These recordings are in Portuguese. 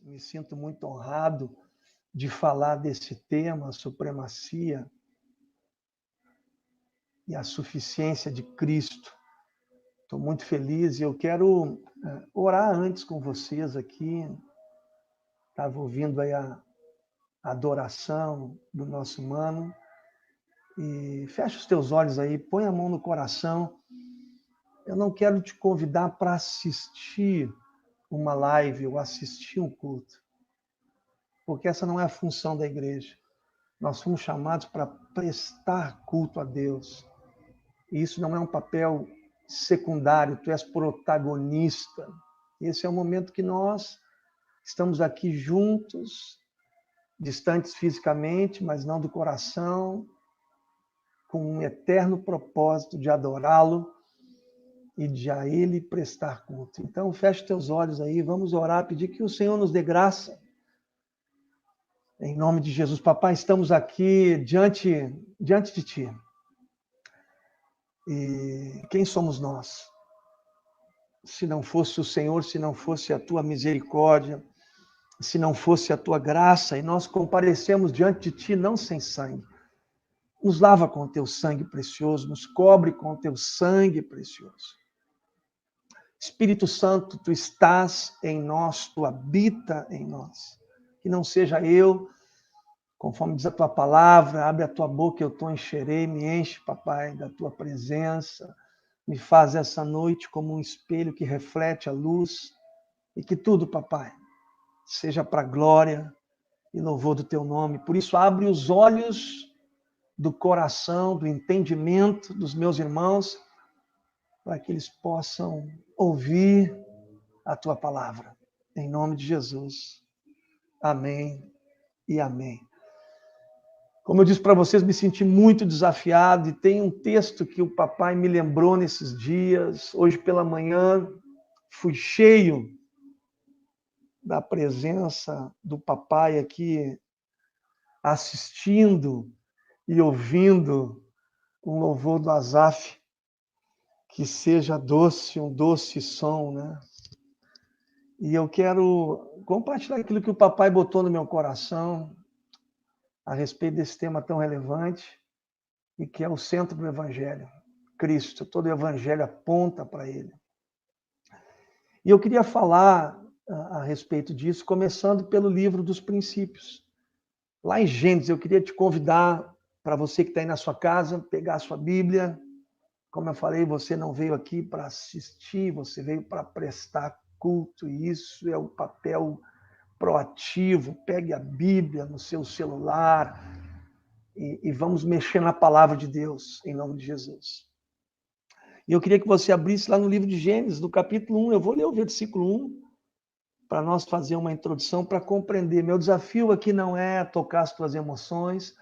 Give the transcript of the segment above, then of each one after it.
Me sinto muito honrado de falar desse tema, a supremacia e a suficiência de Cristo. Estou muito feliz e eu quero orar antes com vocês aqui. Estava ouvindo aí a adoração do nosso mano. E fecha os teus olhos aí, põe a mão no coração. Eu não quero te convidar para assistir uma live ou assistir um culto, porque essa não é a função da igreja. Nós fomos chamados para prestar culto a Deus. E isso não é um papel secundário, tu és protagonista. Esse é o momento que nós estamos aqui juntos, distantes fisicamente, mas não do coração, com um eterno propósito de adorá-lo e de a Ele prestar culto. Então, feche teus olhos aí, vamos orar, pedir que o Senhor nos dê graça. Em nome de Jesus, papai, estamos aqui diante de Ti. E quem somos nós? Se não fosse o Senhor, se não fosse a Tua misericórdia, se não fosse a Tua graça, e nós comparecemos diante de Ti não sem sangue. Nos lava com o Teu sangue precioso, nos cobre com o Teu sangue precioso. Espírito Santo, Tu estás em nós, Tu habita em nós. Que não seja eu, conforme diz a Tua palavra, abre a Tua boca, eu Te encherei, me enche, papai, da Tua presença. Me faz essa noite como um espelho que reflete a luz. E que tudo, papai, seja para a glória e louvor do Teu nome. Por isso, abre os olhos do coração, do entendimento dos meus irmãos, para que eles possam ouvir a Tua palavra. Em nome de Jesus. Amém e amém. Como eu disse para vocês, me senti muito desafiado e tem um texto que o papai me lembrou nesses dias. Hoje pela manhã fui cheio da presença do papai aqui, assistindo e ouvindo um louvor do Asaf, que seja doce, um doce som, né? E eu quero compartilhar aquilo que o papai botou no meu coração a respeito desse tema tão relevante e que é o centro do Evangelho, Cristo. Todo o Evangelho aponta para Ele. E eu queria falar a respeito disso, começando pelo livro dos princípios. Lá em Gênesis, eu queria te convidar, para você que está aí na sua casa, pegar a sua Bíblia. Como eu falei, você não veio aqui para assistir, você veio para prestar culto, e isso é o papel proativo. Pegue a Bíblia no seu celular e vamos mexer na palavra de Deus, em nome de Jesus. E eu queria que você abrisse lá no livro de Gênesis, no capítulo 1. Eu vou ler o versículo 1 para nós fazer uma introdução, para compreender. Meu desafio aqui não é tocar as tuas emoções.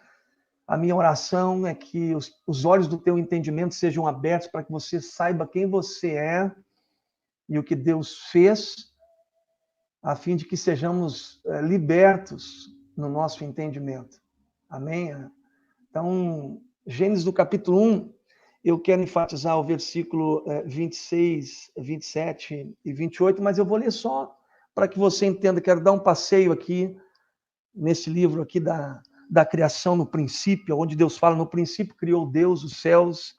A minha oração é que os olhos do teu entendimento sejam abertos para que você saiba quem você é e o que Deus fez, a fim de que sejamos libertos no nosso entendimento. Amém? Então, Gênesis do capítulo 1, eu quero enfatizar o versículo 26, 27 e 28, mas eu vou ler só para que você entenda. Quero dar um passeio aqui, nesse livro aqui da criação no princípio, onde Deus fala, no princípio criou Deus os céus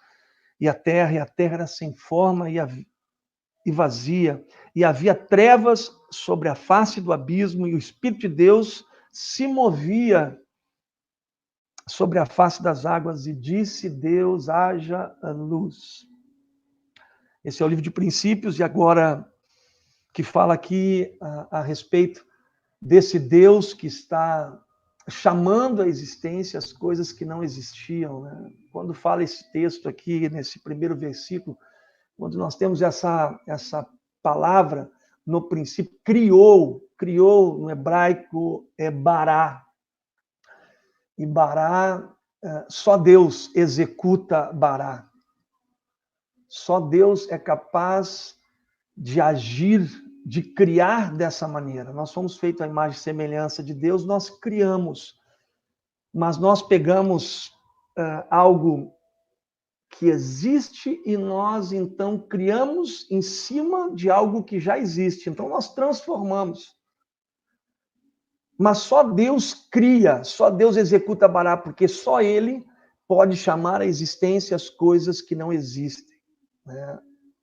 e a terra era sem forma e vazia, e havia trevas sobre a face do abismo, e o Espírito de Deus se movia sobre a face das águas, e disse Deus, haja luz. Esse é o livro de princípios, e agora que fala aqui a respeito desse Deus que está chamando à existência as coisas que não existiam, né? Quando fala esse texto aqui, nesse primeiro versículo, quando nós temos essa palavra, no princípio, criou no hebraico é bará. E bará, só Deus executa bará. Só Deus é capaz de agir, de criar dessa maneira. Nós somos feitos à imagem e semelhança de Deus, nós criamos, mas nós pegamos algo que existe e nós, então, criamos em cima de algo que já existe. Então, nós transformamos. Mas só Deus cria, só Deus executa Bará, porque só Ele pode chamar à existência as coisas que não existem, né?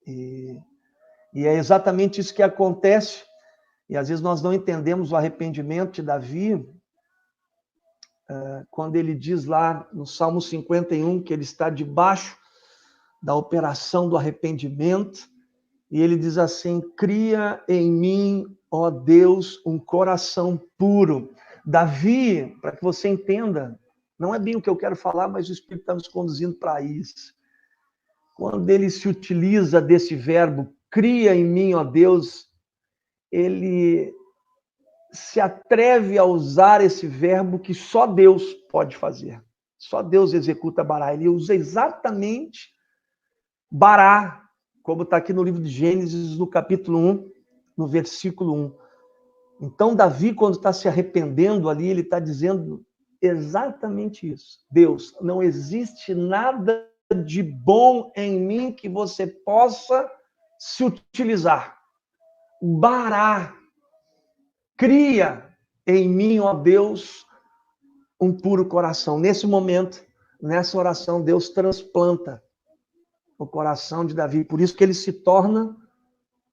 E é exatamente isso que acontece, e às vezes nós não entendemos o arrependimento de Davi, quando ele diz lá no Salmo 51 que ele está debaixo da operação do arrependimento, e ele diz assim: cria em mim, ó Deus, um coração puro. Davi, para que você entenda, não é bem o que eu quero falar, mas o Espírito está nos conduzindo para isso. Quando ele se utiliza desse verbo, cria em mim, ó Deus, ele se atreve a usar esse verbo que só Deus pode fazer. Só Deus executa Bará. Ele usa exatamente Bará, como está aqui no livro de Gênesis, no capítulo 1, no versículo 1. Então, Davi, quando está se arrependendo ali, ele está dizendo exatamente isso. Deus, não existe nada de bom em mim que você possa se utilizar. Bará, cria em mim, ó Deus, um puro coração. Nesse momento, nessa oração, Deus transplanta o coração de Davi. Por isso que ele se torna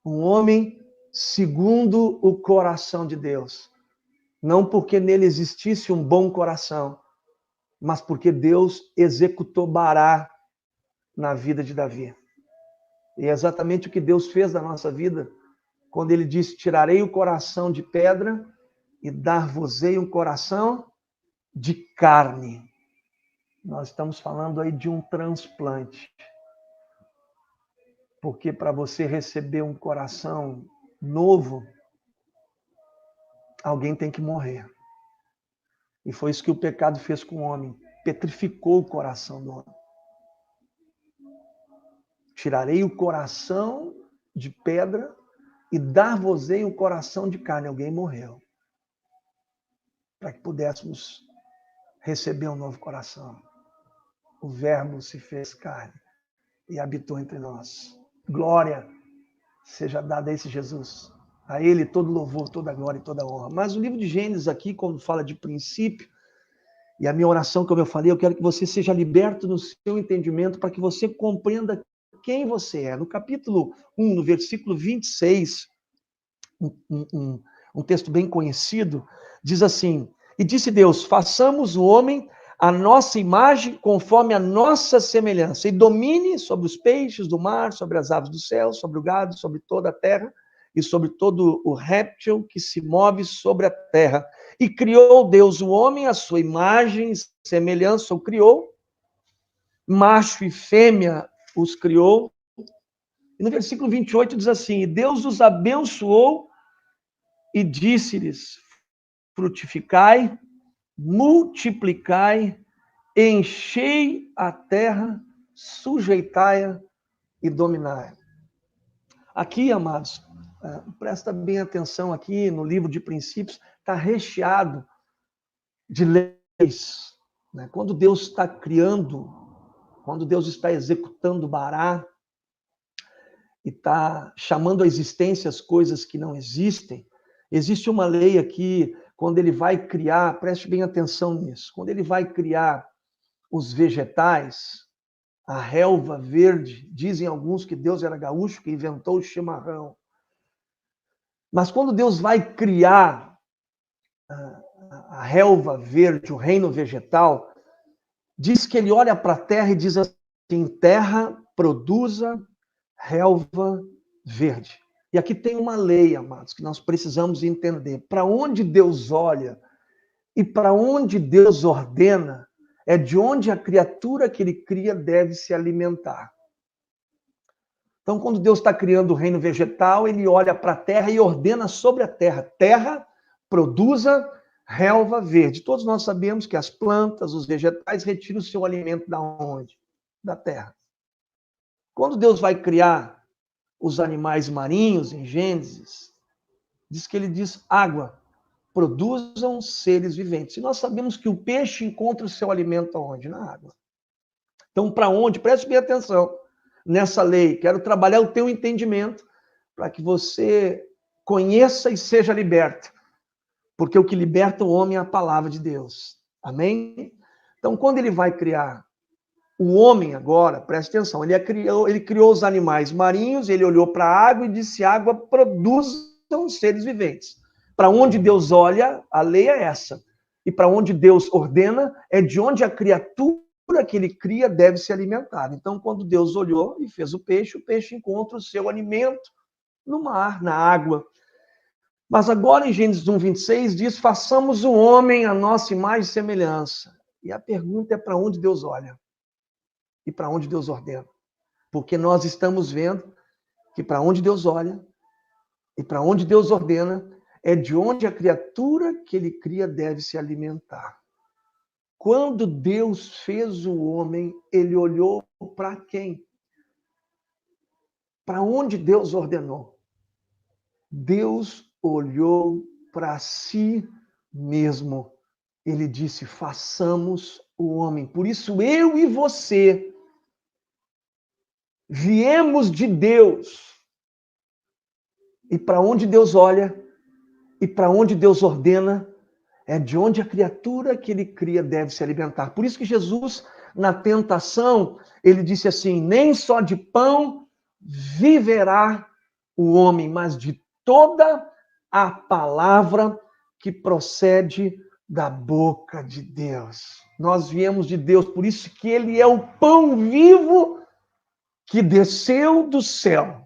um homem segundo o coração de Deus. Não porque nele existisse um bom coração, mas porque Deus executou Bará na vida de Davi. E é exatamente o que Deus fez na nossa vida, quando ele disse: tirarei o coração de pedra e dar-vos-ei um coração de carne. Nós estamos falando aí de um transplante. Porque para você receber um coração novo, alguém tem que morrer. E foi isso que o pecado fez com o homem. Petrificou o coração do homem. Tirarei o coração de pedra e dar-vos-ei um coração de carne. Alguém morreu. Para que pudéssemos receber um novo coração. O Verbo se fez carne e habitou entre nós. Glória seja dada a esse Jesus. A ele todo louvor, toda glória e toda honra. Mas o livro de Gênesis aqui, quando fala de princípio, e a minha oração, como eu falei, eu quero que você seja liberto no seu entendimento para que você compreenda quem você é. No capítulo 1, no versículo 26, um texto bem conhecido, diz assim: e disse Deus, façamos o homem a nossa imagem, conforme a nossa semelhança, e domine sobre os peixes do mar, sobre as aves do céu, sobre o gado, sobre toda a terra, e sobre todo o réptil que se move sobre a terra. E criou Deus o homem, a sua imagem e semelhança o criou, macho e fêmea os criou. E no versículo 28 diz assim: e Deus os abençoou e disse-lhes, frutificai, multiplicai, enchei a terra, sujeitai-a e dominai. Aqui, amados, presta bem atenção aqui no livro de Princípios, está recheado de leis. Quando Deus está criando, quando Deus está executando Bará, e está chamando à existência as coisas que não existem, existe uma lei aqui, quando ele vai criar, preste bem atenção nisso, quando ele vai criar os vegetais, a relva verde, dizem alguns que Deus era gaúcho, que inventou o chimarrão. Mas quando Deus vai criar a relva verde, o reino vegetal, diz que ele olha para a terra e diz assim: terra, produza relva verde. E aqui tem uma lei, amados, que nós precisamos entender. Para onde Deus olha e para onde Deus ordena, é de onde a criatura que ele cria deve se alimentar. Então, quando Deus está criando o reino vegetal, ele olha para a terra e ordena sobre a terra: terra, produza relva verde. Todos nós sabemos que as plantas, os vegetais, retiram o seu alimento da onde? Da terra. Quando Deus vai criar os animais marinhos, em Gênesis, diz que ele diz: água, produzam seres viventes. E nós sabemos que o peixe encontra o seu alimento onde? Na água. Então, para onde? Preste bem atenção nessa lei. Quero trabalhar o teu entendimento para que você conheça e seja liberto. Porque o que liberta o homem é a palavra de Deus. Amém? Então, quando ele vai criar o homem agora, preste atenção, ele criou os animais marinhos, ele olhou para a água e disse: água produzam seres viventes. Para onde Deus olha, a lei é essa. E para onde Deus ordena, é de onde a criatura que ele cria deve se alimentar. Então, quando Deus olhou e fez o peixe encontra o seu alimento no mar, na água. Mas agora em Gênesis 1:26 diz: façamos o homem a nossa imagem e semelhança. E a pergunta é: para onde Deus olha? E para onde Deus ordena? Porque nós estamos vendo que para onde Deus olha e para onde Deus ordena é de onde a criatura que ele cria deve se alimentar. Quando Deus fez o homem, ele olhou para quem? Para onde Deus ordenou? Deus olhou para si mesmo. Ele disse: façamos o homem. Por isso eu e você viemos de Deus. E para onde Deus olha e para onde Deus ordena é de onde a criatura que ele cria deve se alimentar. Por isso que Jesus, na tentação, ele disse assim: nem só de pão viverá o homem, mas de toda a palavra que procede da boca de Deus. Nós viemos de Deus, por isso que ele é o pão vivo que desceu do céu.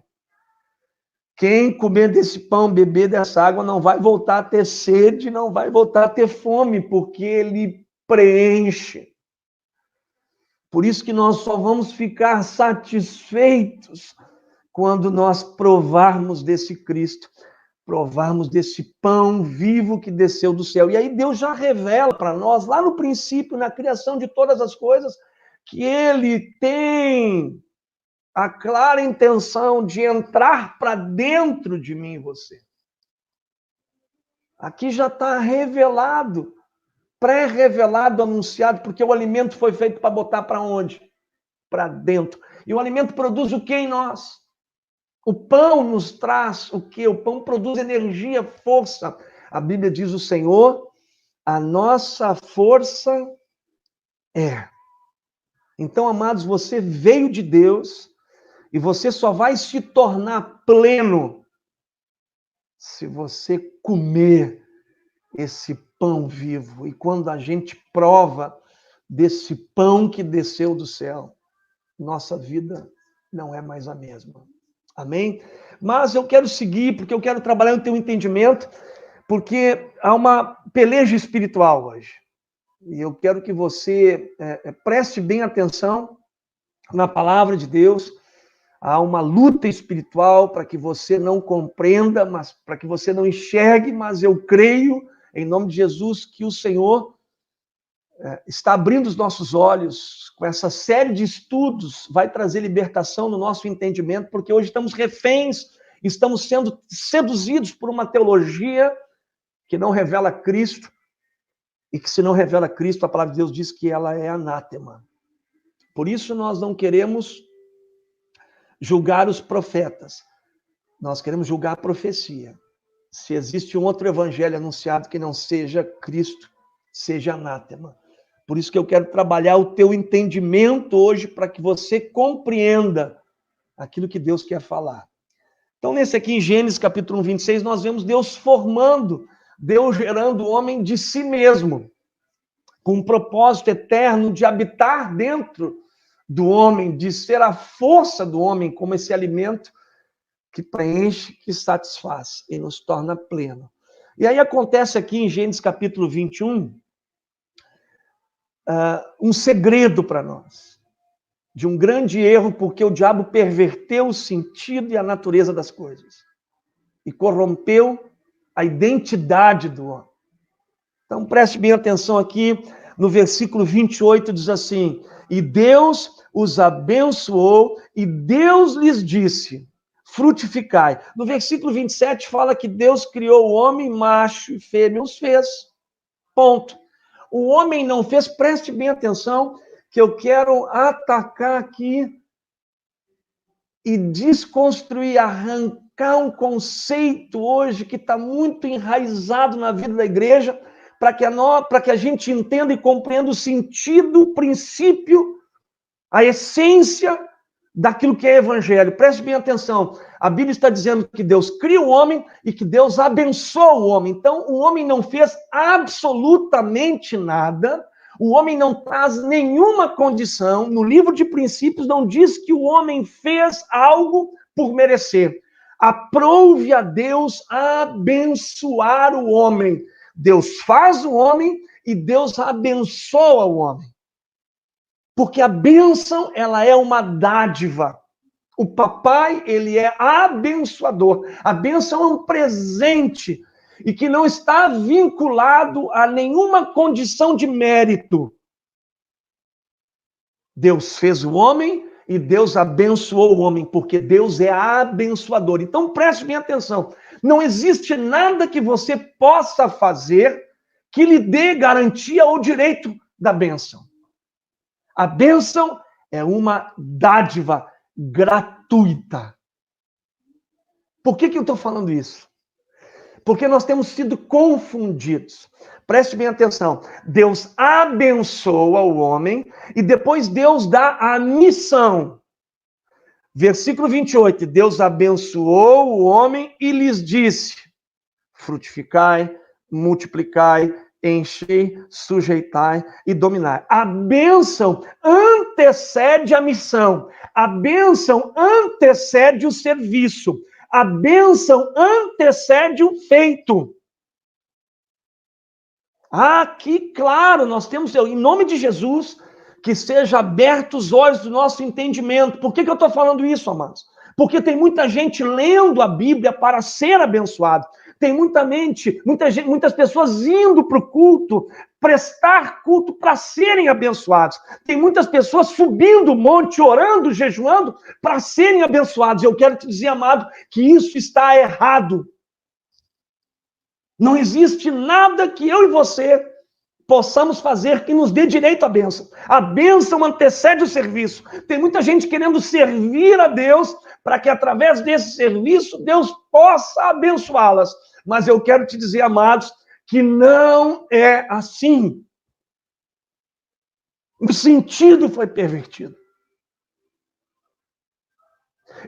Quem comer desse pão, beber dessa água, não vai voltar a ter sede, não vai voltar a ter fome, porque ele preenche. Por isso que nós só vamos ficar satisfeitos quando nós provarmos desse Cristo, provarmos desse pão vivo que desceu do céu. E aí Deus já revela para nós, lá no princípio, na criação de todas as coisas, que ele tem a clara intenção de entrar para dentro de mim e você. Aqui já está revelado, pré-revelado, anunciado, porque o alimento foi feito para botar para onde? Para dentro. E o alimento produz o que em nós? O pão nos traz o quê? O pão produz energia, força. A Bíblia diz: o Senhor, a nossa força é. Então, amados, você veio de Deus e você só vai se tornar pleno se você comer esse pão vivo. E quando a gente prova desse pão que desceu do céu, nossa vida não é mais a mesma. Amém? Mas eu quero seguir, porque eu quero trabalhar no teu entendimento, porque há uma peleja espiritual hoje. E eu quero que você preste bem atenção na palavra de Deus. Há uma luta espiritual para que você não compreenda, mas para que você não enxergue, mas eu creio, em nome de Jesus, que o Senhor está abrindo os nossos olhos com essa série de estudos, vai trazer libertação no nosso entendimento, porque hoje estamos reféns, estamos sendo seduzidos por uma teologia que não revela Cristo, e que se não revela Cristo, a palavra de Deus diz que ela é anátema. Por isso nós não queremos julgar os profetas, nós queremos julgar a profecia. Se existe um outro evangelho anunciado que não seja Cristo, seja anátema. Por isso que eu quero trabalhar o teu entendimento hoje, para que você compreenda aquilo que Deus quer falar. Então, nesse aqui, em Gênesis capítulo 1:26, nós vemos Deus formando, Deus gerando o homem de si mesmo, com um propósito eterno de habitar dentro do homem, de ser a força do homem como esse alimento que preenche, que satisfaz e nos torna pleno. E aí acontece aqui em Gênesis capítulo 21, um segredo para nós, de um grande erro, porque o diabo perverteu o sentido e a natureza das coisas e corrompeu a identidade do homem. Então preste bem atenção aqui, no versículo 28 diz assim: e Deus os abençoou e Deus lhes disse: frutificai. No versículo 27 fala que Deus criou o homem, macho e fêmea os fez. Ponto. O homem não fez, preste bem atenção, que eu quero atacar aqui e desconstruir, arrancar explicar um conceito hoje que está muito enraizado na vida da igreja, para que a gente entenda e compreenda o sentido, o princípio, a essência daquilo que é evangelho. Preste bem atenção. A Bíblia está dizendo que Deus cria o homem e que Deus abençoa o homem. Então, o homem não fez absolutamente nada. O homem não traz nenhuma condição. No livro de Princípios não diz que o homem fez algo por merecer. Aprove a Deus abençoar o homem. Deus faz o homem e Deus abençoa o homem. Porque a bênção, ela é uma dádiva. O papai, ele é abençoador. A bênção é um presente e que não está vinculado a nenhuma condição de mérito. Deus fez o homem e Deus abençoou o homem, porque Deus é abençoador. Então, preste bem atenção. Não existe nada que você possa fazer que lhe dê garantia ou direito da bênção. A bênção é uma dádiva gratuita. Por que eu estou falando isso? Porque nós temos sido confundidos. Preste bem atenção. Deus abençoa o homem e depois Deus dá a missão. Versículo 28. Deus abençoou o homem e lhes disse: frutificai, multiplicai, enchei, sujeitai e dominai. A bênção antecede a missão. A bênção antecede o serviço. A bênção antecede o feito. Aqui, claro, nós temos, em nome de Jesus, que seja abertos os olhos do nosso entendimento. Por que eu estou falando isso, amados? Porque tem muita gente lendo a Bíblia para ser abençoado. Tem muitas pessoas indo para o culto, prestar culto para serem abençoados. Tem muitas pessoas subindo o monte, orando, jejuando, para serem abençoados. Eu quero te dizer, amado, que isso está errado. Não existe nada que eu e você possamos fazer que nos dê direito à bênção. A bênção antecede o serviço. Tem muita gente querendo servir a Deus para que através desse serviço Deus possa abençoá-las. Mas eu quero te dizer, amados, que não é assim. O sentido foi pervertido.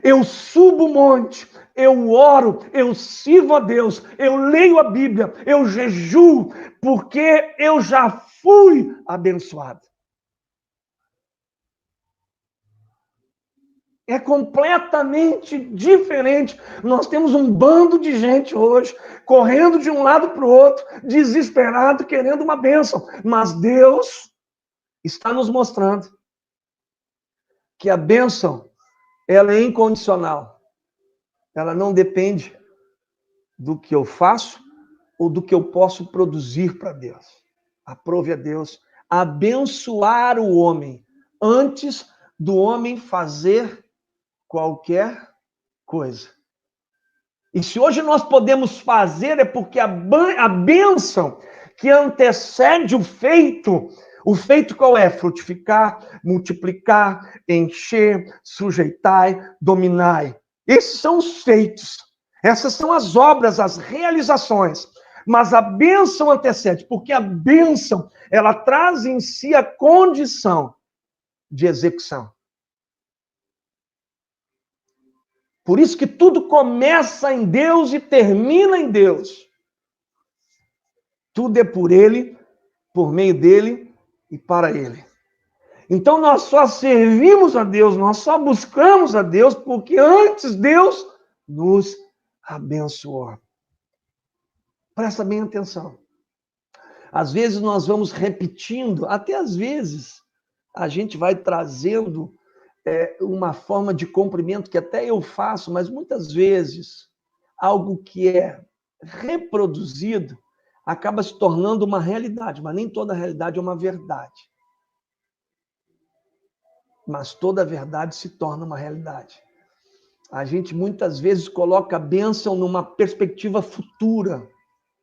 Eu subo o monte, eu oro, eu sirvo a Deus, eu leio a Bíblia, eu jejuo, porque eu já fui abençoado. É completamente diferente. Nós temos um bando de gente hoje, correndo de um lado para o outro, desesperado, querendo uma bênção. Mas Deus está nos mostrando que a bênção, ela é incondicional. Ela não depende do que eu faço ou do que eu posso produzir para Deus. Aprove a Deus abençoar o homem antes do homem fazer qualquer coisa. E se hoje nós podemos fazer, é porque a bênção que antecede o feito qual é? Frutificar, multiplicar, encher, sujeitar, dominar. Esses são os feitos. Essas são as obras, as realizações. Mas a bênção antecede, porque a bênção, ela traz em si a condição de execução. Por isso que tudo começa em Deus e termina em Deus. Tudo é por Ele, por meio dEle e para Ele. Então nós só servimos a Deus, nós só buscamos a Deus, porque antes Deus nos abençoou. Presta bem atenção. Às vezes nós vamos repetindo, até às vezes a gente vai trazendo uma forma de cumprimento que até eu faço, mas muitas vezes algo que é reproduzido acaba se tornando uma realidade, mas nem toda realidade é uma verdade. Mas toda verdade se torna uma realidade. A gente muitas vezes coloca a bênção numa perspectiva futura.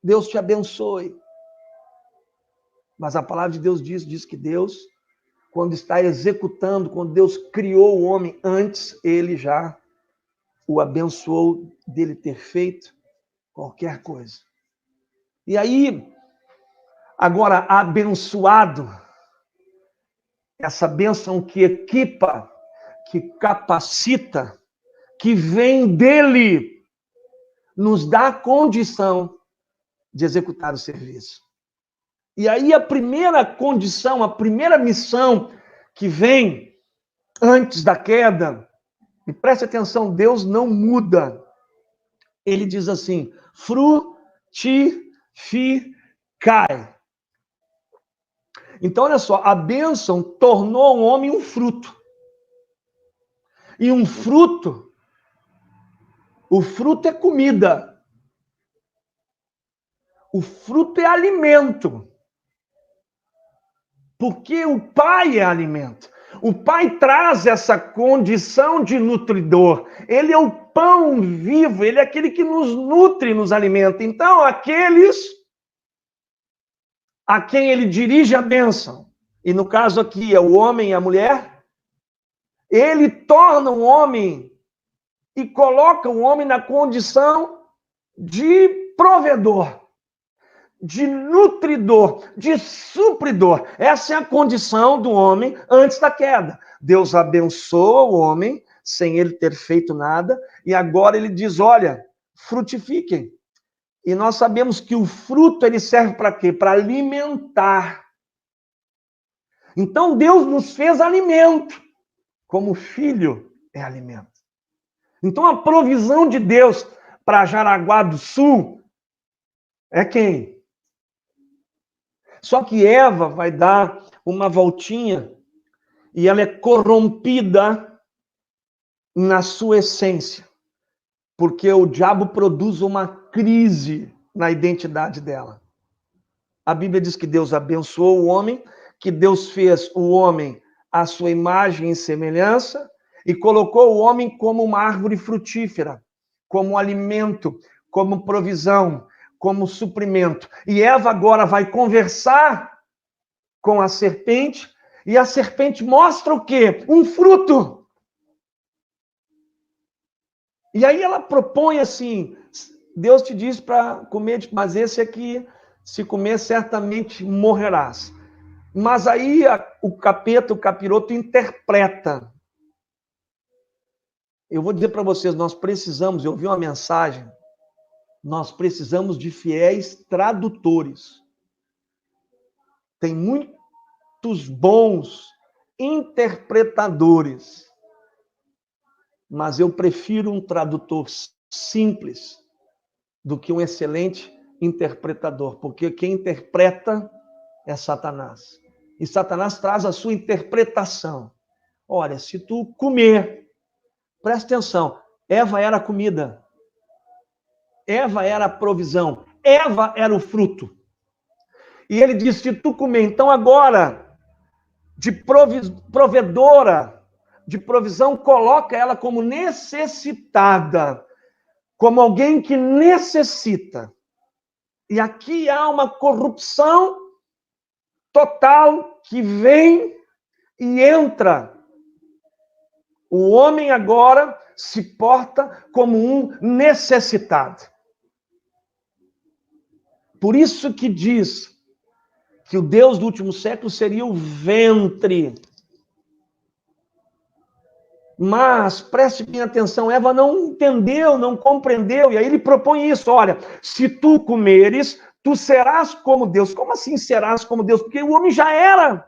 Deus te abençoe. Mas a palavra de Deus diz que Deus, quando está executando, quando Deus criou o homem, antes ele já o abençoou dele ter feito qualquer coisa. E aí, agora, abençoado, essa bênção que equipa, que capacita, que vem dele, nos dá a condição de executar o serviço. E aí a primeira condição, a primeira missão que vem antes da queda, e preste atenção, Deus não muda. Ele diz assim, frutificai. Então, olha só, a bênção tornou o homem um fruto. E um fruto, o fruto é comida. O fruto é alimento. Porque o Pai é alimento. O Pai traz essa condição de nutridor. Ele é o pão vivo, ele é aquele que nos nutre, nos alimenta. Então, aqueles a quem ele dirige a bênção, e no caso aqui é o homem e a mulher, ele torna o homem e coloca o homem na condição de provedor, de nutridor, de supridor. Essa é a condição do homem antes da queda. Deus abençoa o homem sem ele ter feito nada, e agora ele diz, olha, frutifiquem. E nós sabemos que o fruto ele serve para quê? Para alimentar. Então Deus nos fez alimento, como o filho é alimento. Então a provisão de Deus para Jaraguá do Sul é quem? Só que Eva vai dar uma voltinha e ela é corrompida na sua essência, porque o diabo produz uma crise na identidade dela. A Bíblia diz que Deus abençoou o homem, que Deus fez o homem à sua imagem e semelhança e colocou o homem como uma árvore frutífera, como alimento, como provisão, como suprimento. E Eva agora vai conversar com a serpente, e a serpente mostra o quê? Um fruto. E aí ela propõe assim, Deus te diz para comer, mas esse aqui, se comer, certamente morrerás. Mas aí o capeta, o capiroto, interpreta. Eu vou dizer para vocês, nós precisamos, eu ouvi uma mensagem, nós precisamos de fiéis tradutores. Tem muitos bons interpretadores, mas eu prefiro um tradutor simples do que um excelente interpretador, porque quem interpreta é Satanás. E Satanás traz a sua interpretação. Olha, se tu comer, presta atenção, Eva era a comida, Eva era a provisão, Eva era o fruto. E ele disse, se tu comer, então agora, de provedora, de provisão, coloca ela como necessitada, como alguém que necessita. E aqui há uma corrupção total que vem e entra. O homem agora se porta como um necessitado. Por isso que diz que o Deus do último século seria o ventre. Mas, preste bem atenção, Eva não entendeu, não compreendeu, e aí ele propõe isso, olha, se tu comeres, tu serás como Deus. Como assim serás como Deus? Porque o homem já era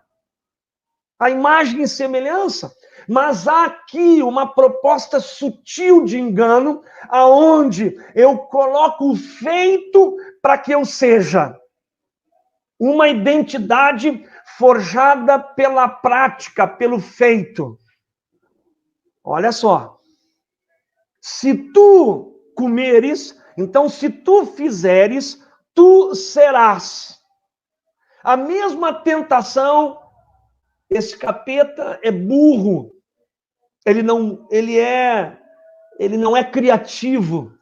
a imagem e semelhança. Mas há aqui uma proposta sutil de engano, aonde eu coloco o feito para que eu seja. Uma identidade forjada pela prática, pelo feito. Olha só. Se tu comeres, então se tu fizeres, tu serás. A mesma tentação, esse capeta é burro. Ele não é criativo.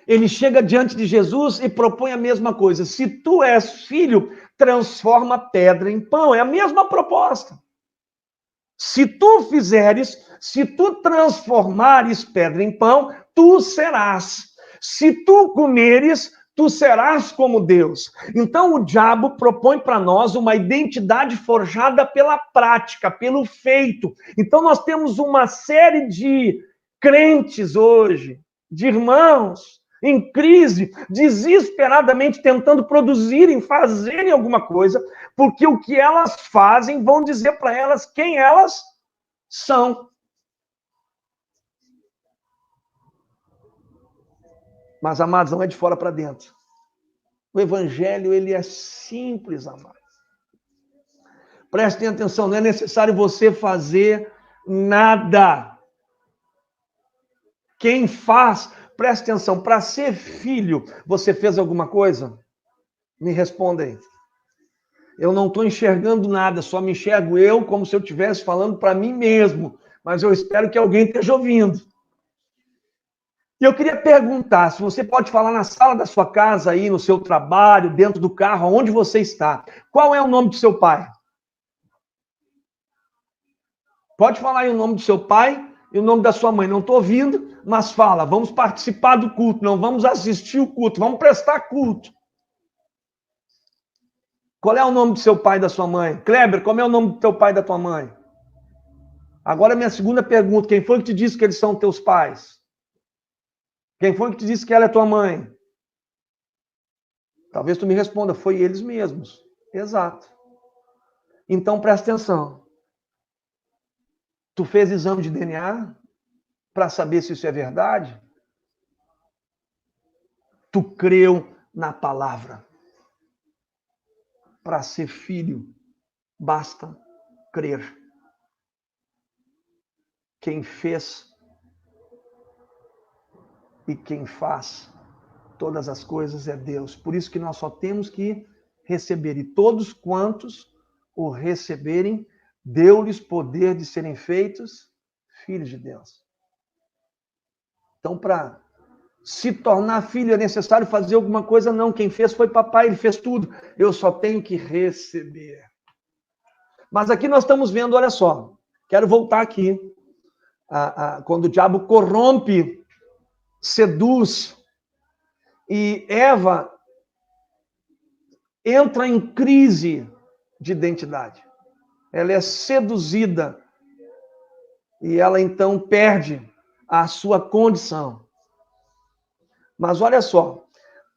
Ele chega diante de Jesus e propõe a mesma coisa. Se tu és filho, transforma pedra em pão. É a mesma proposta. Se tu fizeres, se tu transformares pedra em pão, tu serás. Se tu comeres, tu serás como Deus. Então o diabo propõe para nós uma identidade forjada pela prática, pelo feito. Então nós temos uma série de crentes hoje, de irmãos em crise, desesperadamente tentando produzirem, fazerem alguma coisa, porque o que elas fazem vão dizer para elas quem elas são. Mas, amados, não é de fora para dentro. O evangelho, ele é simples, amados. Prestem atenção, não é necessário você fazer nada. Quem faz, preste atenção, para ser filho, você fez alguma coisa? Me responda aí. Eu não estou enxergando nada, só me enxergo eu como se eu estivesse falando para mim mesmo. Mas eu espero que alguém esteja ouvindo. E eu queria perguntar, se você pode falar na sala da sua casa, aí no seu trabalho, dentro do carro, onde você está. Qual é o nome do seu pai? Pode falar aí o nome do seu pai e o nome da sua mãe. Não estou ouvindo, mas fala. Vamos participar do culto, não vamos assistir o culto, vamos prestar culto. Qual é o nome do seu pai e da sua mãe? Kleber, qual é o nome do teu pai e da tua mãe? Agora a minha segunda pergunta, quem foi que te disse que eles são teus pais? Quem foi que te disse que ela é tua mãe? Talvez tu me responda, foi eles mesmos. Exato. Então presta atenção. Tu fez exame de DNA para saber se isso é verdade? Tu creu na palavra. Para ser filho, basta crer. Quem fez e quem faz todas as coisas é Deus. Por isso que nós só temos que receber. E todos quantos o receberem, deu-lhes poder de serem feitos filhos de Deus. Então, para se tornar filho é necessário fazer alguma coisa? Não. Quem fez foi papai, ele fez tudo. Eu só tenho que receber. Mas aqui nós estamos vendo, olha só, quero voltar aqui, quando o diabo corrompe, seduz, e Eva entra em crise de identidade. Ela é seduzida e ela então perde a sua condição. Mas olha só,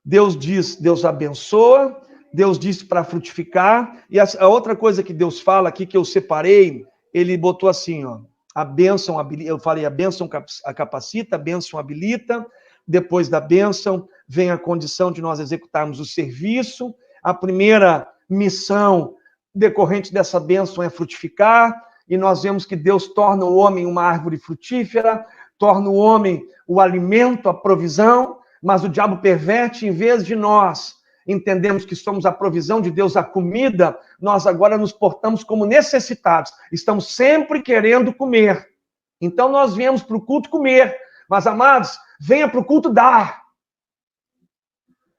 Deus diz, Deus abençoa, Deus disse para frutificar, e a outra coisa que Deus fala aqui, que eu separei, ele botou assim, ó, a bênção, eu falei, a bênção capacita, a bênção habilita, depois da bênção vem a condição de nós executarmos o serviço, a primeira missão decorrente dessa bênção é frutificar, e nós vemos que Deus torna o homem uma árvore frutífera, torna o homem o alimento, a provisão, mas o diabo perverte, em vez de nós entendemos que somos a provisão de Deus, a comida, nós agora nos portamos como necessitados. Estamos sempre querendo comer. Então nós viemos para o culto comer. Mas, amados, venha para o culto dar.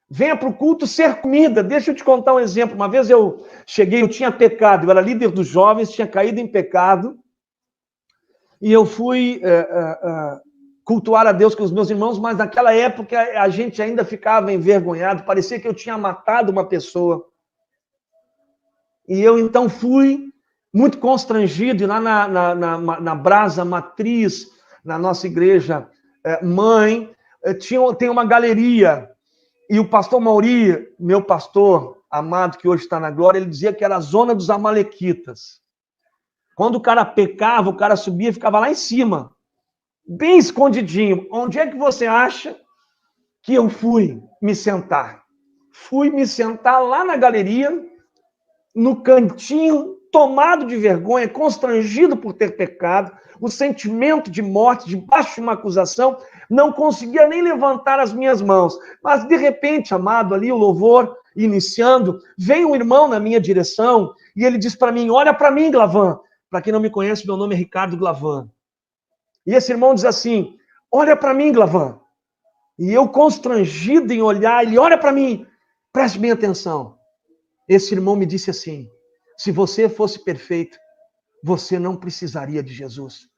Venha para o culto ser comida. Deixa eu te contar um exemplo. Uma vez eu cheguei, eu tinha pecado, eu era líder dos jovens, tinha caído em pecado. E eu fui cultuar a Deus com os meus irmãos, mas naquela época a gente ainda ficava envergonhado, parecia que eu tinha matado uma pessoa. E eu então fui muito constrangido, e lá na Brasa Matriz, na nossa igreja mãe, tem uma galeria, e o pastor Mauri, meu pastor amado, que hoje está na glória, ele dizia que era a zona dos amalequitas. Quando o cara pecava, o cara subia e ficava lá em cima, bem escondidinho. Onde é que você acha que eu fui me sentar? Fui me sentar lá na galeria, no cantinho, tomado de vergonha, constrangido por ter pecado, o sentimento de morte, debaixo de uma acusação, não conseguia nem levantar as minhas mãos. Mas, de repente, amado, ali o louvor iniciando, vem um irmão na minha direção e ele diz para mim, olha para mim, Glavan. Para quem não me conhece, meu nome é Ricardo Glavan. E esse irmão diz assim, olha para mim, Glavan. E eu constrangido em olhar, ele olha para mim, preste bem atenção. Esse irmão me disse assim, se você fosse perfeito, você não precisaria de Jesus.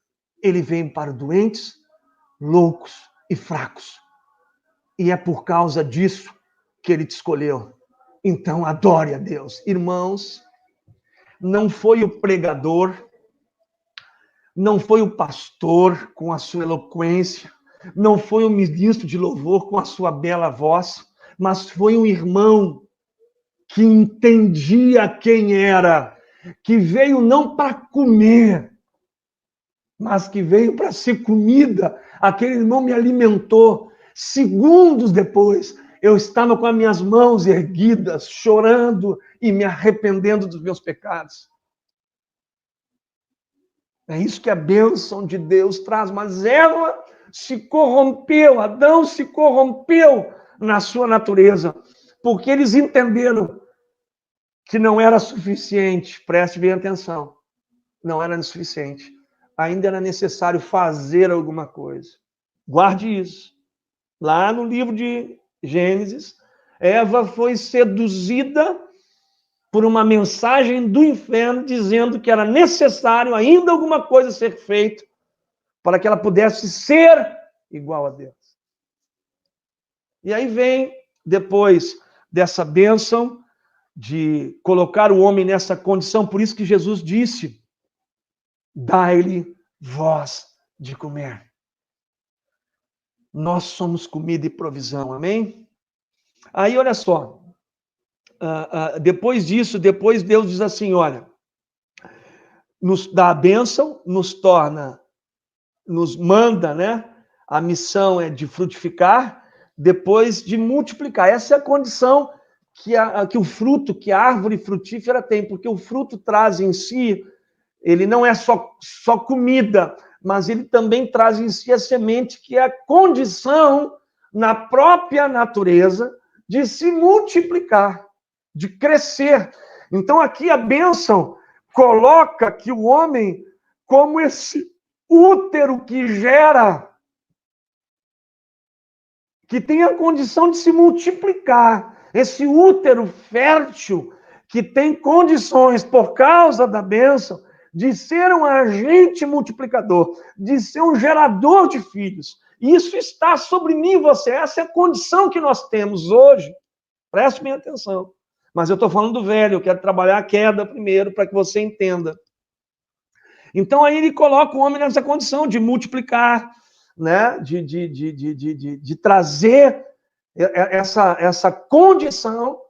Ele veio para doentes, loucos e fracos. E é por causa disso que ele te escolheu. Então, adore a Deus. Irmãos, não foi o pregador, não foi o pastor com a sua eloquência, não foi o ministro de louvor com a sua bela voz, mas foi um irmão que entendia quem era, que veio não para comer, mas que veio para ser comida. Aquele irmão me alimentou. Segundos depois, eu estava com as minhas mãos erguidas, chorando e me arrependendo dos meus pecados. É isso que a bênção de Deus traz. Mas Eva se corrompeu, Adão se corrompeu na sua natureza, porque eles entenderam que não era suficiente. Preste bem atenção. Não era suficiente. Ainda era necessário fazer alguma coisa. Guarde isso. Lá no livro de Gênesis, Eva foi seduzida por uma mensagem do inferno dizendo que era necessário ainda alguma coisa ser feita para que ela pudesse ser igual a Deus. E aí vem, depois dessa bênção, de colocar o homem nessa condição, por isso que Jesus disse: dai-lhe vós de comer. Nós somos comida e provisão, amém? Aí, olha só, depois disso, depois Deus diz assim, olha, nos dá a bênção, nos manda, né? A missão é de frutificar, depois de multiplicar. Essa é a condição que o fruto, que a árvore frutífera tem, porque o fruto traz em si, ele não é só comida, mas ele também traz em si a semente, que é a condição na própria natureza de se multiplicar, de crescer. Então aqui a bênção coloca que o homem, como esse útero que gera, que tem a condição de se multiplicar, esse útero fértil, que tem condições, por causa da bênção, de ser um agente multiplicador, de ser um gerador de filhos. Isso está sobre mim e você. Essa é a condição que nós temos hoje. Preste bem atenção. Mas eu estou falando do velho, eu quero trabalhar a queda primeiro, para que você entenda. Então aí ele coloca o homem nessa condição de multiplicar, né? de trazer essa condição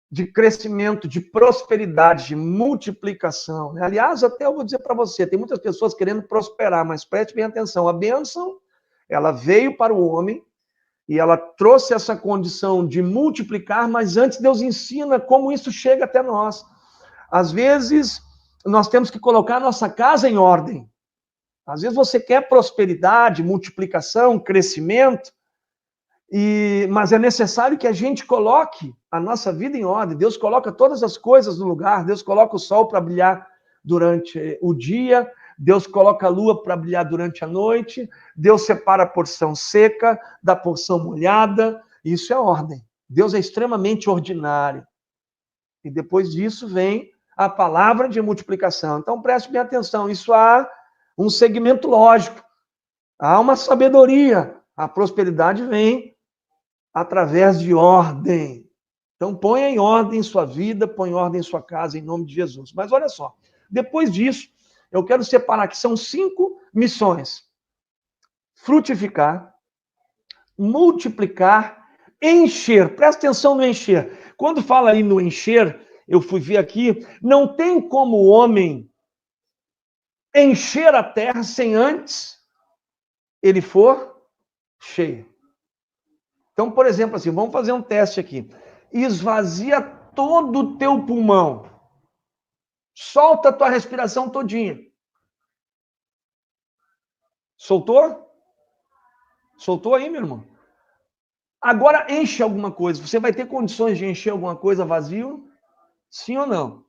de crescimento, de prosperidade, de multiplicação. Aliás, até eu vou dizer para você, tem muitas pessoas querendo prosperar, mas preste bem atenção, a bênção, ela veio para o homem e ela trouxe essa condição de multiplicar, mas antes Deus ensina como isso chega até nós. Às vezes, nós temos que colocar a nossa casa em ordem. Às vezes você quer prosperidade, multiplicação, crescimento, mas é necessário que a gente coloque a nossa vida em ordem. Deus coloca todas as coisas no lugar. Deus coloca o sol para brilhar durante o dia. Deus coloca a lua para brilhar durante a noite. Deus separa a porção seca da porção molhada. Isso é ordem. Deus é extremamente ordinário. E depois disso vem a palavra de multiplicação. Então preste bem atenção. Isso há um segmento lógico. Há uma sabedoria. A prosperidade vem através de ordem. Então, ponha em ordem sua vida, põe em ordem sua casa, em nome de Jesus. Mas olha só, depois disso, eu quero separar que são 5 missões. Frutificar, multiplicar, encher. Presta atenção no encher. Quando fala aí no encher, eu fui ver aqui, não tem como o homem encher a terra sem antes ele for cheio. Então, por exemplo, assim, vamos fazer um teste aqui. Esvazia todo o teu pulmão. Solta a tua respiração todinha. Soltou? Soltou aí, meu irmão? Agora enche alguma coisa. Você vai ter condições de encher alguma coisa vazio? Sim ou não?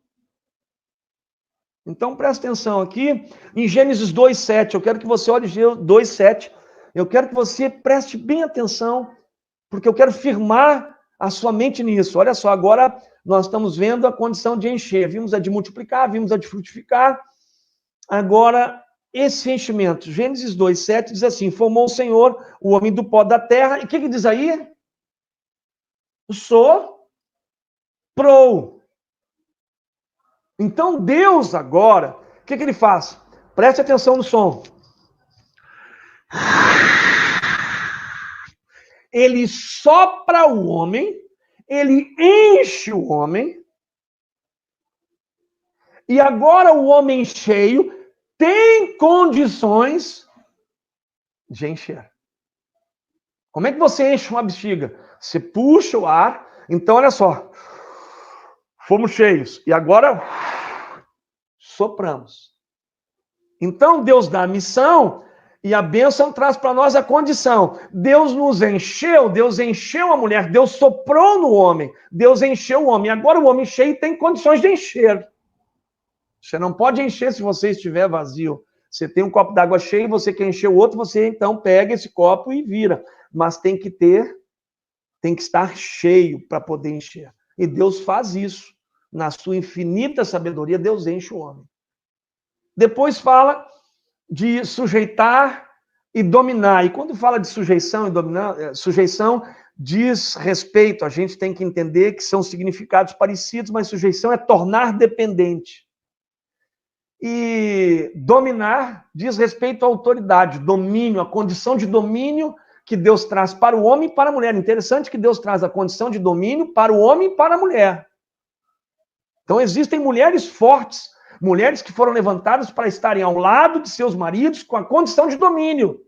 Então, presta atenção aqui. Em Gênesis 2:7, eu quero que você olhe 2:7. Eu quero que você preste bem atenção, porque eu quero firmar a sua mente nisso. Olha só, agora nós estamos vendo a condição de encher. Vimos a de multiplicar, vimos a de frutificar. Agora, esse enchimento, Gênesis 2:7 diz assim: formou o Senhor o homem do pó da terra. E o que diz aí? Soprou. Então, Deus agora, o que ele faz? Preste atenção no som. Ele sopra o homem, ele enche o homem, e agora o homem cheio tem condições de encher. Como é que você enche uma bexiga? Você puxa o ar, então olha só, fomos cheios, e agora sopramos. Então Deus dá a missão, e a bênção traz para nós a condição. Deus nos encheu, Deus encheu a mulher, Deus soprou no homem, Deus encheu o homem. Agora o homem cheio tem condições de encher. Você não pode encher se você estiver vazio. Você tem um copo d'água cheio, você quer encher o outro, você então pega esse copo e vira. Mas tem que estar cheio para poder encher. E Deus faz isso. Na sua infinita sabedoria, Deus enche o homem. Depois fala de sujeitar e dominar. E quando fala de sujeição e dominar, sujeição diz respeito. A gente tem que entender que são significados parecidos, mas sujeição é tornar dependente. E dominar diz respeito à autoridade, domínio, a condição de domínio que Deus traz para o homem e para a mulher. Interessante que Deus traz a condição de domínio para o homem e para a mulher. Então existem mulheres fortes, mulheres que foram levantadas para estarem ao lado de seus maridos com a condição de domínio.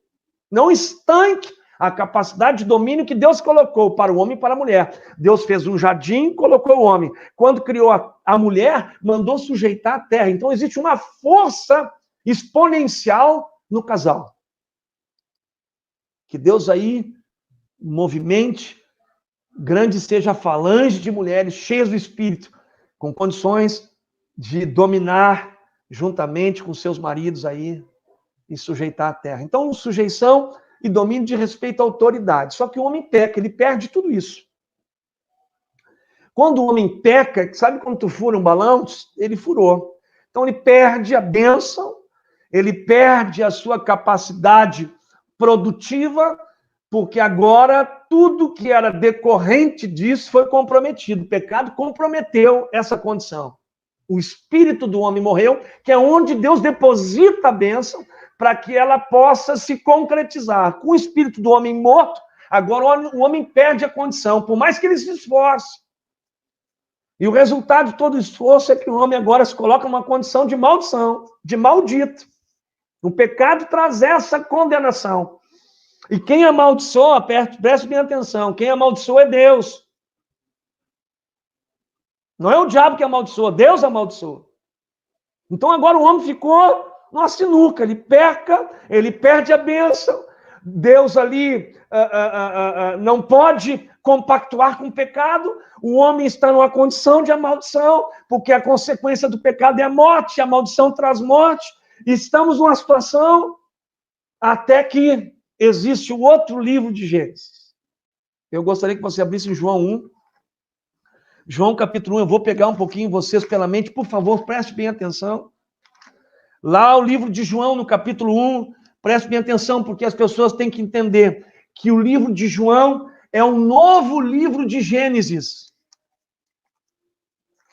Não estanque a capacidade de domínio que Deus colocou para o homem e para a mulher. Deus fez um jardim, colocou o homem. Quando criou a mulher, mandou sujeitar a terra. Então existe uma força exponencial no casal. Que Deus aí movimente, grande seja a falange de mulheres cheias do Espírito, com condições de dominar juntamente com seus maridos aí e sujeitar a terra. Então, sujeição e domínio de respeito à autoridade. Só que o homem peca, ele perde tudo isso. Quando o homem peca, sabe quando tu fura um balão? Ele furou. Então, ele perde a bênção, ele perde a sua capacidade produtiva, porque agora tudo que era decorrente disso foi comprometido. O pecado comprometeu essa condição. O espírito do homem morreu, que é onde Deus deposita a bênção para que ela possa se concretizar. Com o espírito do homem morto, agora o homem perde a condição, por mais que ele se esforce. E o resultado de todo o esforço é que o homem agora se coloca numa condição de maldição, de maldito. O pecado traz essa condenação. E quem amaldiçoa, preste bem atenção, quem amaldiçoa é Deus. Não é o diabo que amaldiçoa, Deus amaldiçoa. Então agora o homem ficou numa sinuca, ele peca, ele perde a bênção. Deus ali não pode compactuar com o pecado. O homem está numa condição de maldição, porque a consequência do pecado é a morte, a maldição traz morte. Estamos numa situação até que existe o outro livro de Gênesis. Eu gostaria que você abrisse em João 1. João capítulo 1, eu vou pegar um pouquinho vocês pela mente, por favor, preste bem atenção. Lá o livro de João, no capítulo 1, preste bem atenção, porque as pessoas têm que entender que o livro de João é um novo livro de Gênesis.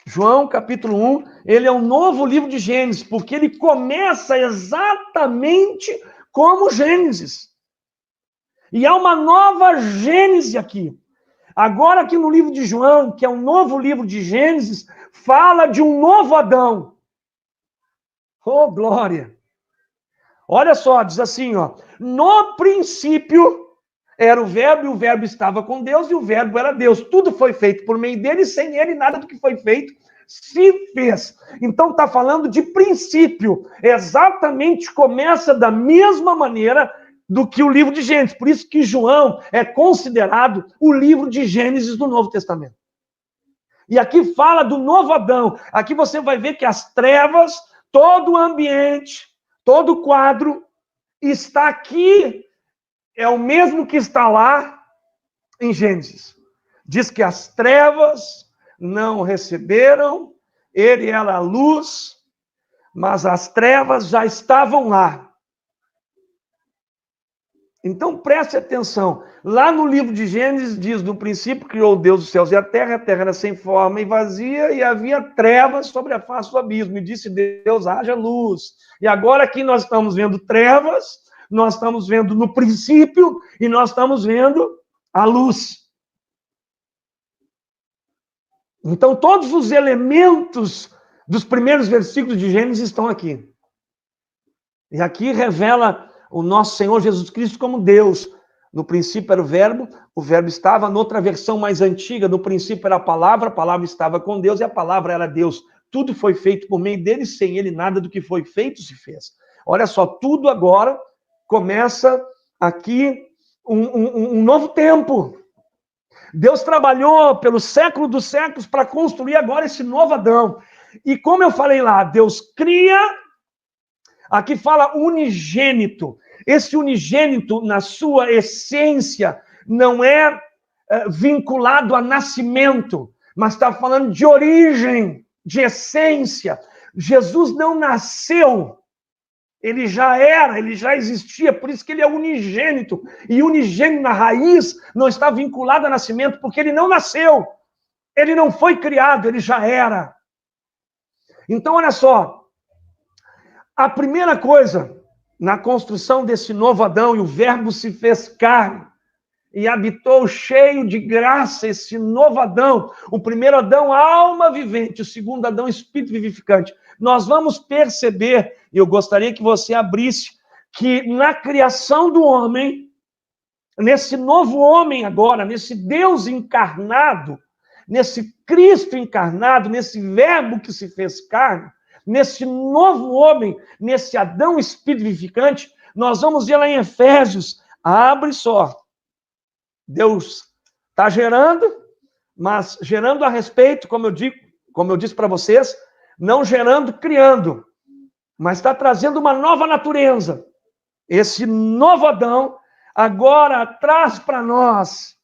João capítulo 1, ele é um novo livro de Gênesis, porque ele começa exatamente como Gênesis. E há uma nova Gênesis aqui. Agora aqui no livro de João, que é um novo livro de Gênesis, fala de um novo Adão. Oh, glória! Olha só, diz assim, ó. No princípio era o verbo, e o verbo estava com Deus, e o verbo era Deus. Tudo foi feito por meio dele, e sem ele nada do que foi feito se fez. Então está falando de princípio. Exatamente começa da mesma maneira do que o livro de Gênesis. Por isso que João é considerado o livro de Gênesis do Novo Testamento. E aqui fala do novo Adão. Aqui você vai ver que as trevas, todo o ambiente, todo o quadro está aqui, é o mesmo que está lá em Gênesis. Diz que as trevas não receberam, ele era a luz, mas as trevas já estavam lá. Então preste atenção. Lá no livro de Gênesis diz: no princípio criou Deus os céus e a terra era sem forma e vazia, e havia trevas sobre a face do abismo. E disse Deus: haja luz. E agora aqui nós estamos vendo trevas, nós estamos vendo no princípio, e nós estamos vendo a luz. Então todos os elementos dos primeiros versículos de Gênesis estão aqui. E aqui revela o nosso Senhor Jesus Cristo como Deus. No princípio era o verbo estava, noutra versão mais antiga, no princípio era a palavra estava com Deus e a palavra era Deus. Tudo foi feito por meio dele, sem ele nada do que foi feito se fez. Olha só, tudo agora começa aqui um novo tempo. Deus trabalhou pelo século dos séculos para construir agora esse novo Adão. E como eu falei lá, Deus cria. Aqui fala unigênito. Esse unigênito, na sua essência, não é vinculado a nascimento, mas está falando de origem, de essência. Jesus não nasceu, ele já era, ele já existia, por isso que ele é unigênito. E unigênito na raiz não está vinculado a nascimento, porque ele não nasceu, ele não foi criado, ele já era. Então, olha só. A primeira coisa, na construção desse novo Adão, e o verbo se fez carne, e habitou cheio de graça esse novo Adão. O primeiro Adão, alma vivente, o segundo Adão, espírito vivificante. Nós vamos perceber, e eu gostaria que você abrisse, que na criação do homem, nesse novo homem agora, nesse Deus encarnado, nesse Cristo encarnado, nesse verbo que se fez carne, nesse novo homem, nesse Adão espírito vivificante, nós vamos ver lá em Efésios, abre só. Deus está gerando, mas gerando a respeito, como eu disse para vocês, não gerando, criando, mas está trazendo uma nova natureza. Esse novo Adão agora traz para nós,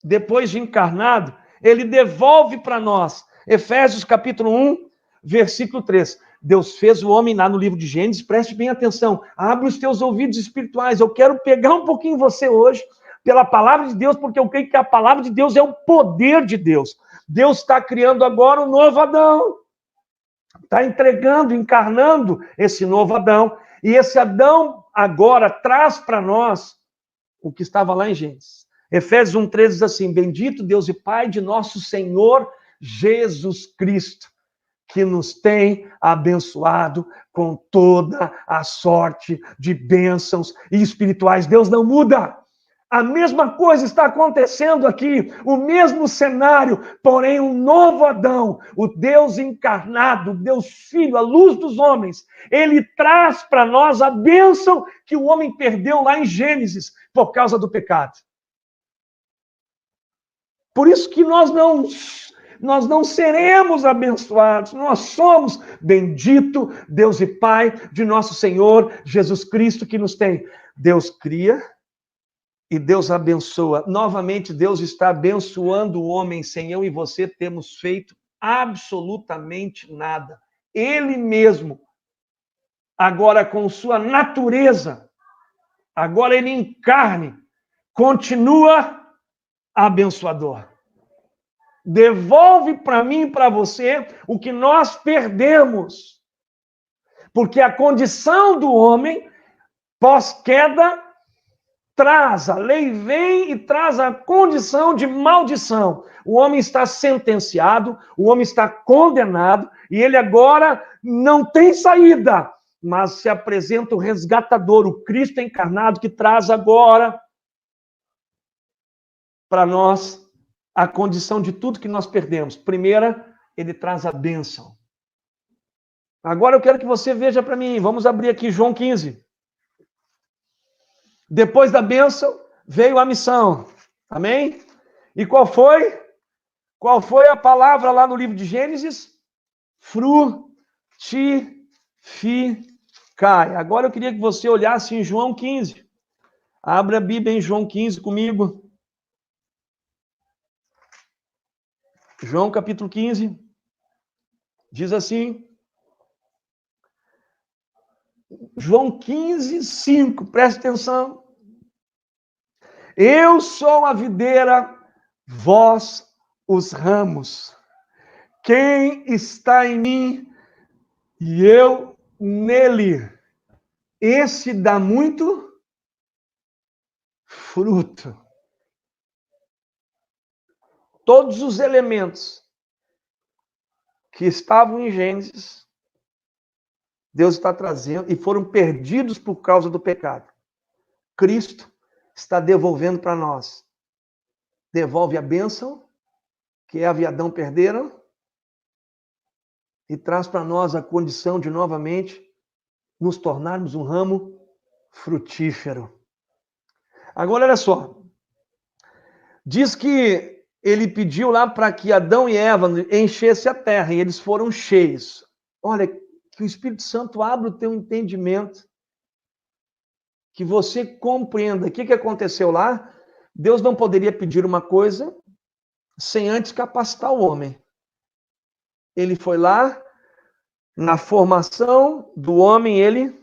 depois de encarnado, ele devolve para nós. Efésios capítulo 1, versículo 3. Deus fez o homem lá no livro de Gênesis, preste bem atenção, abre os teus ouvidos espirituais, eu quero pegar um pouquinho você hoje, pela palavra de Deus, porque eu creio que a palavra de Deus é o poder de Deus. Deus está criando agora um novo Adão, está entregando, encarnando esse novo Adão, e esse Adão agora traz para nós o que estava lá em Gênesis. Efésios 1,13 diz assim: bendito Deus e Pai de nosso Senhor Jesus Cristo, que nos tem abençoado com toda a sorte de bênçãos espirituais. Deus não muda. A mesma coisa está acontecendo aqui, o mesmo cenário, porém um novo Adão, o Deus encarnado, Deus Filho, a luz dos homens, ele traz para nós a bênção que o homem perdeu lá em Gênesis, por causa do pecado. Por isso que nós não seremos abençoados, nós somos bendito Deus e Pai de nosso Senhor Jesus Cristo, que nos tem. Deus cria e Deus abençoa. Novamente, Deus está abençoando o homem. Sem eu e você temos feito absolutamente nada. Ele mesmo, agora com sua natureza, agora ele em carne, continua abençoador. Devolve para mim e para você o que nós perdemos. Porque a condição do homem, pós-queda, a lei vem e traz a condição de maldição. O homem está sentenciado, o homem está condenado, e ele agora não tem saída. Mas se apresenta o resgatador, o Cristo encarnado, que traz agora para nós a condição de tudo que nós perdemos. Primeira, ele traz a bênção. Agora eu quero que você veja para mim, vamos abrir aqui João 15. Depois da bênção, veio a missão. Amém? E qual foi? Qual foi a palavra lá no livro de Gênesis? Frutificai. Agora eu queria que você olhasse em João 15. Abra a Bíblia em João 15 comigo. João capítulo 15. Diz assim: João 15, 5, preste atenção. Eu sou a videira, vós os ramos. Quem está em mim e eu nele, esse dá muito fruto. Todos os elementos que estavam em Gênesis, Deus está trazendo e foram perdidos por causa do pecado. Cristo está devolvendo para nós. Devolve a bênção que Eva e Adão perderam e traz para nós a condição de novamente nos tornarmos um ramo frutífero. Agora, olha só. Diz que ele pediu lá para que Adão e Eva enchessem a terra, e eles foram cheios. Olha, que o Espírito Santo abra o teu entendimento, que você compreenda. O que aconteceu lá? Deus não poderia pedir uma coisa sem antes capacitar o homem. Ele foi lá, na formação do homem, ele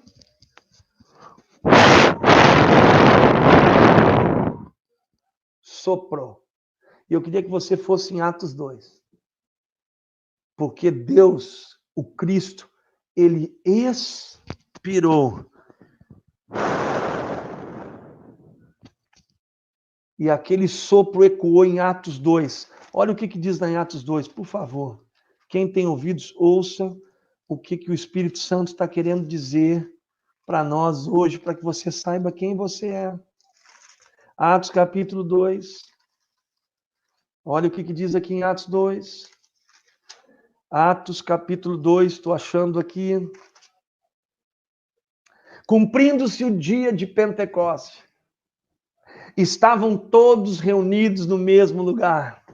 soprou. E eu queria que você fosse em Atos 2. Porque Deus, o Cristo, ele expirou. E aquele sopro ecoou em Atos 2. Olha o que diz lá em Atos 2, por favor. Quem tem ouvidos, ouça o que o Espírito Santo está querendo dizer para nós hoje, para que você saiba quem você é. Atos capítulo 2. Olha o que diz aqui em Atos 2. Atos capítulo 2, estou achando aqui. Cumprindo-se o dia de Pentecoste, estavam todos reunidos no mesmo lugar.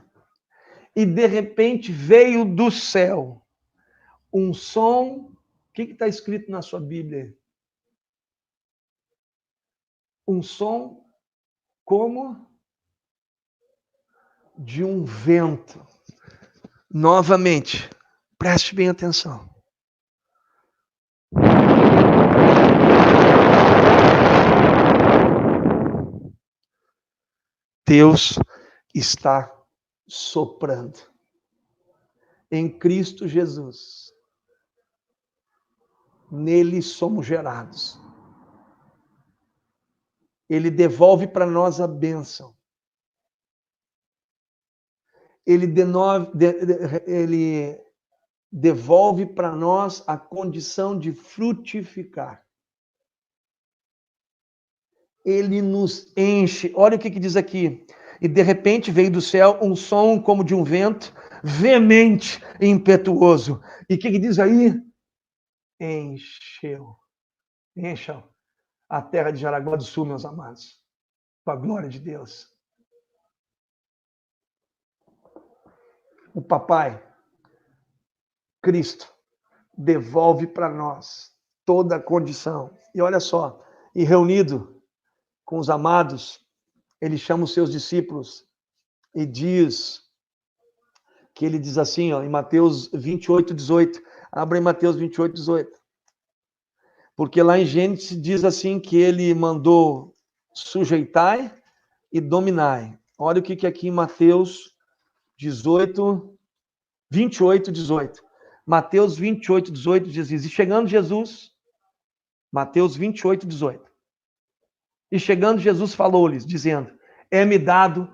E de repente veio do céu um som. O que está escrito na sua Bíblia? Um som como de um vento. Novamente, preste bem atenção. Deus está soprando. Em Cristo Jesus. Nele somos gerados. Ele devolve para nós a bênção. Ele devolve para nós a condição de frutificar. Ele nos enche. Olha o que diz aqui. E de repente veio do céu um som como de um vento, veemente e impetuoso. E o que diz aí? Encheu. Encham a terra de Jaraguá do Sul, meus amados. Com a glória de Deus. O Papai, Cristo, devolve para nós toda a condição. E olha só, e reunido com os amados, ele chama os seus discípulos e diz que ele diz assim, ó, em Mateus 28, 18. Abra em Mateus 28, 18. Porque lá em Gênesis diz assim que ele mandou sujeitai e dominai. Olha o que aqui em Mateus 28, 18. Mateus 28, 18 diz isso. E chegando Jesus, Mateus 28, 18. E chegando Jesus falou-lhes, dizendo, é-me dado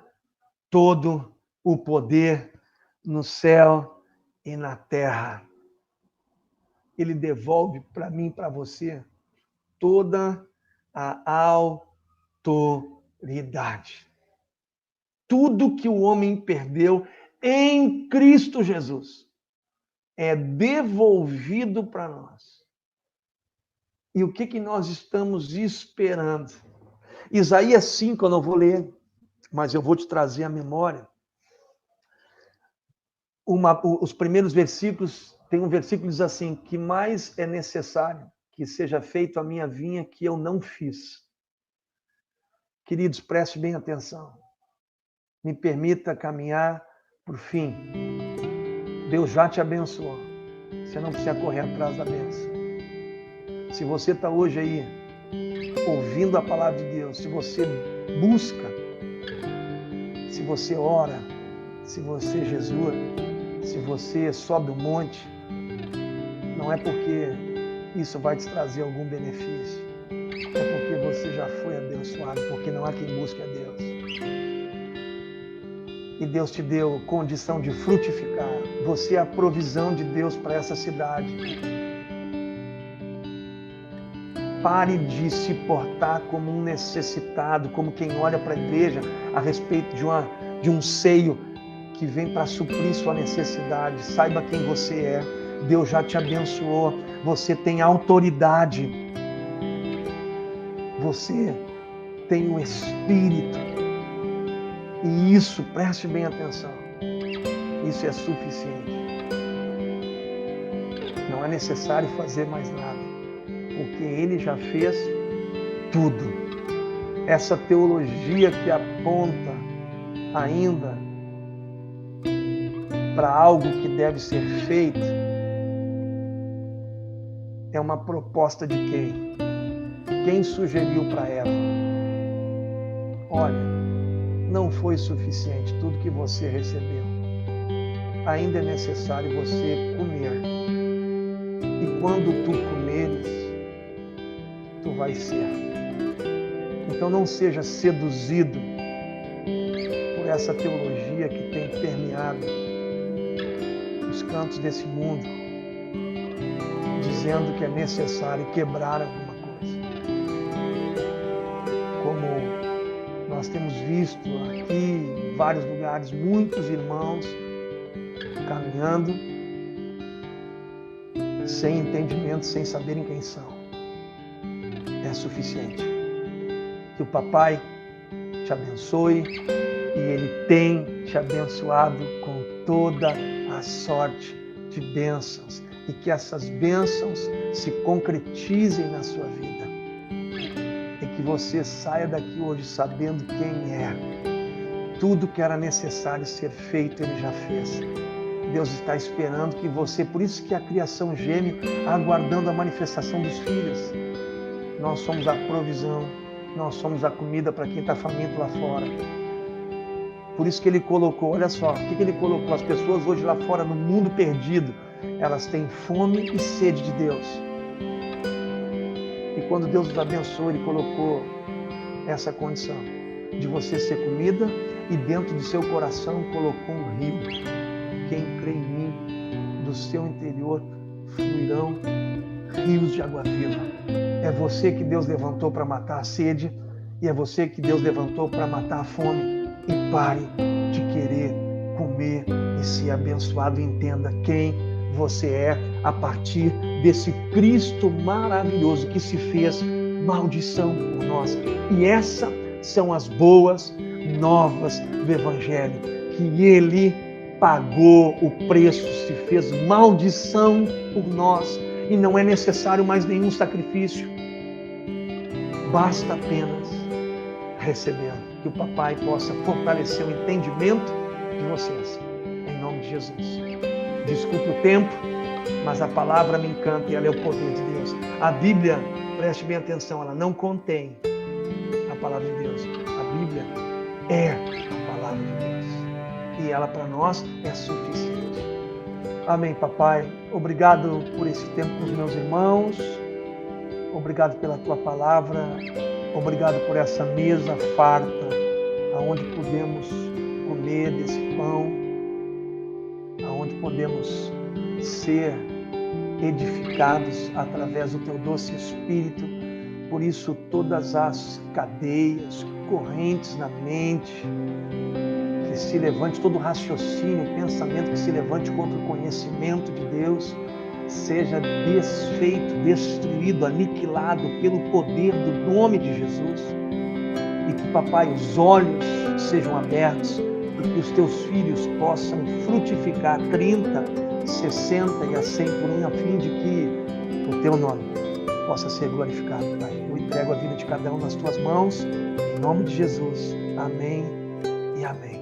todo o poder no céu e na terra. Ele devolve para mim e para você toda a autoridade. Tudo que o homem perdeu em Cristo Jesus é devolvido para nós. E o que nós estamos esperando? Isaías 5, eu não vou ler, mas eu vou te trazer à memória. Os primeiros versículos, tem um versículo que diz assim, que mais é necessário que seja feito a minha vinha que eu não fiz. Queridos, preste bem atenção. Me permita caminhar por fim. Deus já te abençoou. Você não precisa correr atrás da bênção. Se você está hoje aí ouvindo a palavra de Deus, se você busca, se você ora, se você jejua, se você sobe o monte, não é porque isso vai te trazer algum benefício, é porque você já foi abençoado, porque não há quem busque a Deus. E Deus te deu condição de frutificar. Você é a provisão de Deus para essa cidade. Pare de se portar como um necessitado, como quem olha para a igreja a respeito de um seio que vem para suprir sua necessidade. Saiba quem você é. Deus já te abençoou. Você tem autoridade. Você tem o Espírito. E isso, preste bem atenção, isso é suficiente. Não é necessário fazer mais nada, porque Ele já fez tudo. Essa teologia que aponta ainda para algo que deve ser feito é uma proposta de quem? Quem sugeriu para Eva? Olha, não foi suficiente tudo que você recebeu. Ainda é necessário você comer. E quando tu comeres, tu vais ser. Então não seja seduzido por essa teologia que tem permeado os cantos desse mundo, dizendo que é necessário quebrar alguma coisa. Como nós temos visto aqui em vários lugares, muitos irmãos caminhando sem entendimento, sem saberem quem são. É suficiente. Que o Papai te abençoe e Ele tem te abençoado com toda a sorte de bênçãos e que essas bênçãos se concretizem na sua vida. E que você saia daqui hoje sabendo quem é. Tudo que era necessário ser feito, Ele já fez. Deus está esperando que você, por isso que a criação geme, aguardando a manifestação dos filhos. Nós somos a provisão, nós somos a comida para quem está faminto lá fora. Por isso que Ele colocou, olha só, o que Ele colocou? As pessoas hoje lá fora, no mundo perdido, elas têm fome e sede de Deus. E quando Deus os abençoou, Ele colocou essa condição de você ser comida e dentro do seu coração colocou um rio. Quem crê em mim, do seu interior fluirão rios de água viva. É você que Deus levantou para matar a sede e é você que Deus levantou para matar a fome. E pare de querer comer e ser abençoado. Entenda quem você é a partir desse Cristo maravilhoso que se fez maldição por nós. E essas são as boas novas do Evangelho, que Ele pagou o preço, se fez maldição por nós e não é necessário mais nenhum sacrifício. Basta apenas receber. Que o Papai possa fortalecer o entendimento de vocês. Em nome de Jesus. Desculpe o tempo, mas a palavra me encanta e ela é o poder de Deus. A Bíblia, preste bem atenção, ela não contém a palavra de Deus. A Bíblia é a palavra de Deus. E ela para nós é suficiente. Amém, Papai. Obrigado por esse tempo com os meus irmãos. Obrigado pela Tua palavra. Obrigado por essa mesa farta, aonde podemos comer desse pão, aonde podemos ser edificados através do Teu doce Espírito. Por isso, todas as cadeias, correntes na mente, que se levante, todo raciocínio, pensamento que se levante contra o conhecimento de Deus, seja desfeito, destruído, aniquilado pelo poder do nome de Jesus. E que, Papai, os olhos sejam abertos e que os Teus filhos possam frutificar 30, 60 e a 100 por um, a fim de que o Teu nome possa ser glorificado, Pai. Eu entrego a vida de cada um nas Tuas mãos, em nome de Jesus. Amém e amém.